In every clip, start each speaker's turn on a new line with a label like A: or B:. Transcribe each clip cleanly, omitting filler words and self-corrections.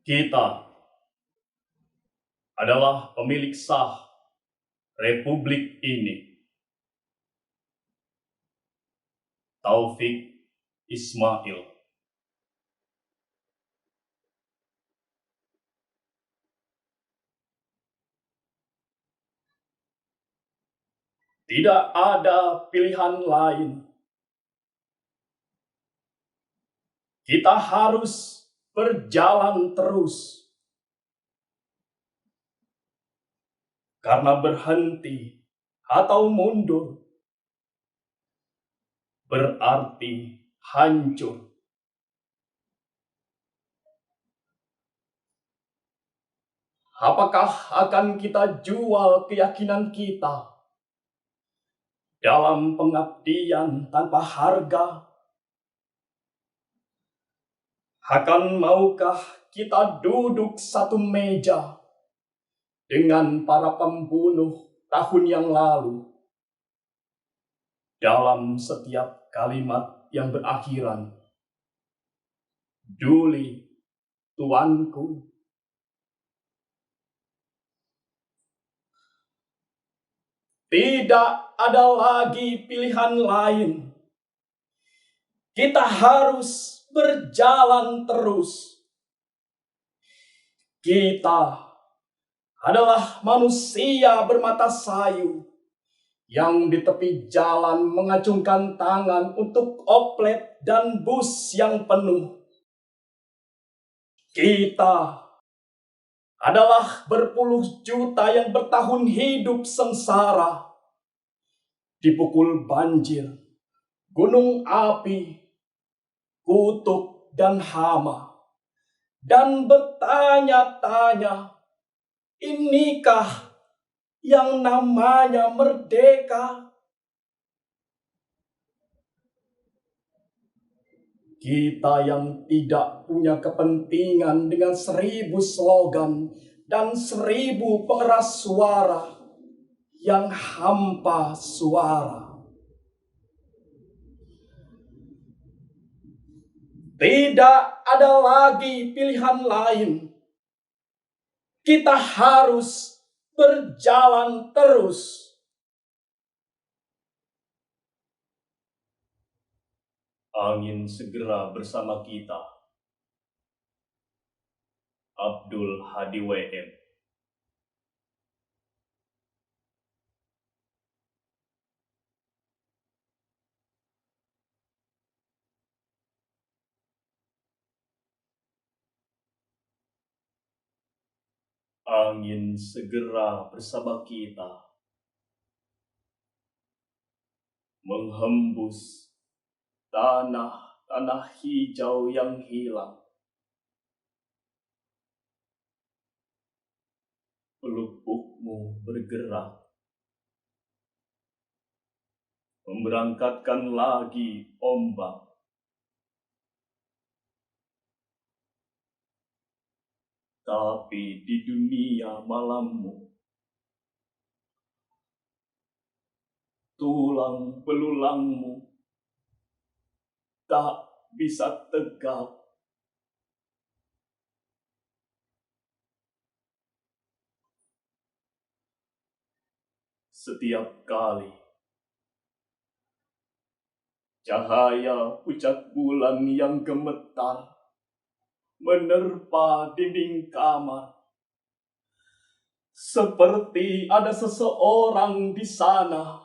A: Kita adalah pemilik sah Republik ini. Taufik Ismail. Tidak ada pilihan lain. Kita harus berjalan terus. Karena berhenti atau mundur berarti hancur. Apakah akan kita jual keyakinan kita dalam pengabdian tanpa harga? Akan maukah kita duduk satu meja dengan para pembunuh tahun yang lalu dalam setiap kalimat yang berakhiran, "Duli, tuanku"? Tidak ada lagi pilihan lain. Kita harus berjalan terus. Kita adalah manusia bermata sayu yang di tepi jalan mengacungkan tangan untuk oplet dan bus yang penuh. Kita adalah berpuluh juta yang bertahun hidup sengsara, dipukul banjir, gunung api, kutuk dan hama, dan bertanya-tanya, inikah yang namanya merdeka? Kita yang tidak punya kepentingan dengan 1000 slogan dan 1000 pengeras suara yang hampa suara. Tidak ada lagi pilihan lain. Kita harus berjalan terus. Angin segera bersama kita. Abdul Hadi WM. Angin segera bersama kita, menghembus tanah hijau yang hilang. Pelupukmu bergerak, memberangkatkan lagi ombak. Tapi di dunia malammu, tulang belulangmu tak bisa tegak. Setiap kali cahaya pucat bulan yang gemetar menerpa dinding kamar, seperti ada seseorang di sana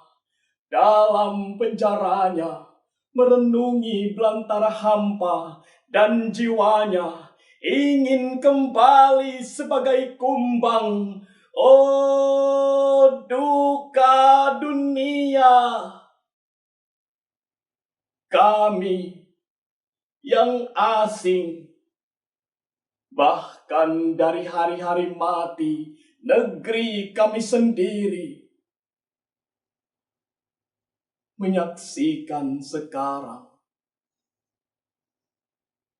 A: dalam penjaranya merenungi belantara hampa, dan jiwanya ingin kembali sebagai kumbang. Oh, duka dunia, kami yang asing, bahkan dari hari-hari mati negeri kami sendiri, menyaksikan sekarang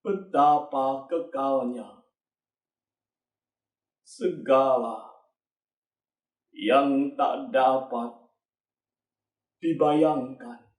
A: betapa kekalnya segala yang tak dapat dibayangkan.